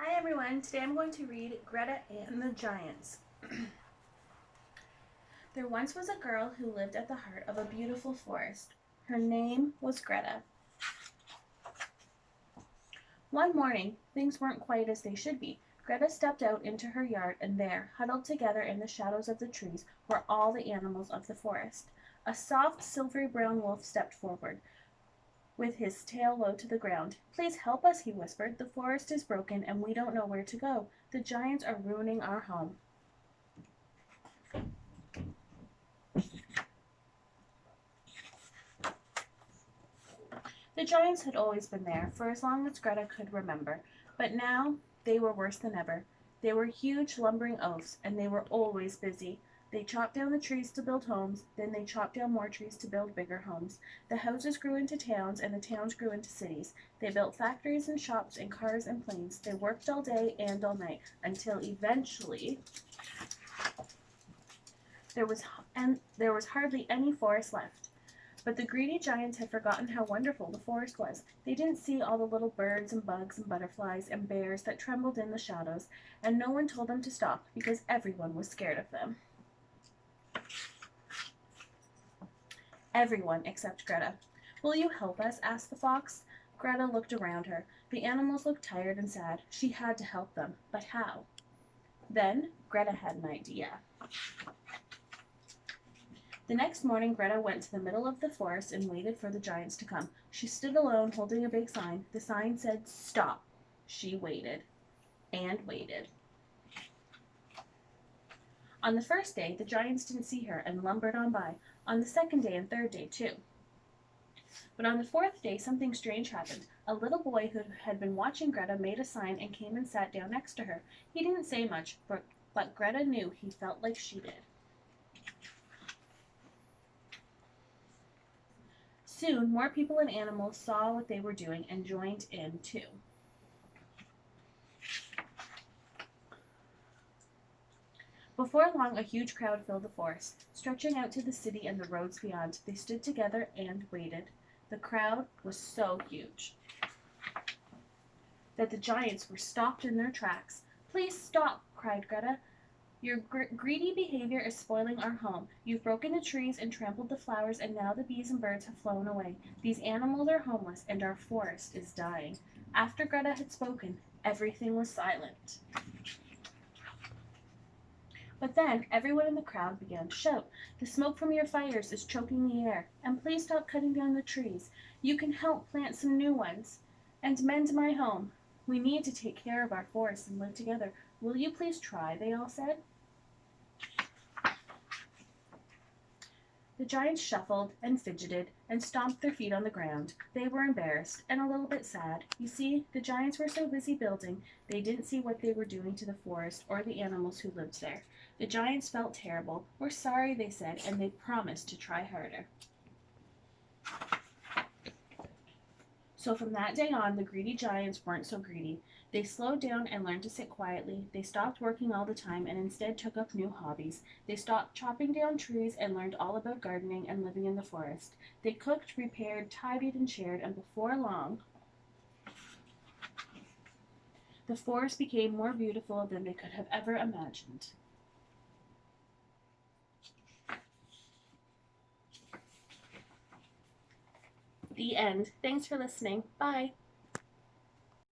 Hi everyone, today I'm going to read Greta and the Giants. There once was a girl who lived at the heart of a beautiful forest. Her name was Greta. One morning, things weren't quite as they should be. Greta stepped out into her yard, and there, huddled together in the shadows of the trees, were all the animals of the forest. A soft, silvery brown wolf stepped forward, with his tail low to the ground. "Please help us," he whispered. "The forest is broken, and we don't know where to go. The giants are ruining our home." The giants had always been there, for as long as Greta could remember, but now they were worse than ever. They were huge, lumbering oafs, and they were always busy. They chopped down the trees to build homes, then they chopped down more trees to build bigger homes. The houses grew into towns, and the towns grew into cities. They built factories and shops and cars and planes. They worked all day and all night, until eventually there was hardly any forest left. But the greedy giants had forgotten how wonderful the forest was. They didn't see all the little birds and bugs and butterflies and bears that trembled in the shadows, and no one told them to stop because everyone was scared of them. Everyone except Greta. "Will you help us?" asked the fox. Greta looked around her. The animals looked tired and sad. She had to help them, but how? Then Greta had an idea. The next morning Greta went to the middle of the forest and waited for the giants to come. She stood alone, holding a big sign. The sign said, "Stop." She waited and waited. On the first day, the giants didn't see her and lumbered on by. On the second day and third day, too. But on the fourth day, something strange happened. A little boy who had been watching Greta made a sign and came and sat down next to her. He didn't say much, but Greta knew he felt like she did. Soon, more people and animals saw what they were doing and joined in, too. Before long, a huge crowd filled the forest. Stretching out to the city and the roads beyond, they stood together and waited. The crowd was so huge that the giants were stopped in their tracks. "Please stop," cried Greta. "Your greedy behavior is spoiling our home. You've broken the trees and trampled the flowers, and now the bees and birds have flown away. These animals are homeless, and our forest is dying." After Greta had spoken, everything was silent. But then everyone in the crowd began to shout, "The smoke from your fires is choking the air, and please stop cutting down the trees. You can help plant some new ones, and mend my home. We need to take care of our forest and live together. Will you please try?" they all said. The giants shuffled and fidgeted and stomped their feet on the ground. They were embarrassed and a little bit sad. You see, the giants were so busy building, they didn't see what they were doing to the forest or the animals who lived there. The giants felt terrible. "We're sorry," they said, and they promised to try harder. So from that day on, the greedy giants weren't so greedy. They slowed down and learned to sit quietly. They stopped working all the time and instead took up new hobbies. They stopped chopping down trees and learned all about gardening and living in the forest. They cooked, repaired, tidied, and shared, and before long, the forest became more beautiful than they could have ever imagined. The end. Thanks for listening. Bye.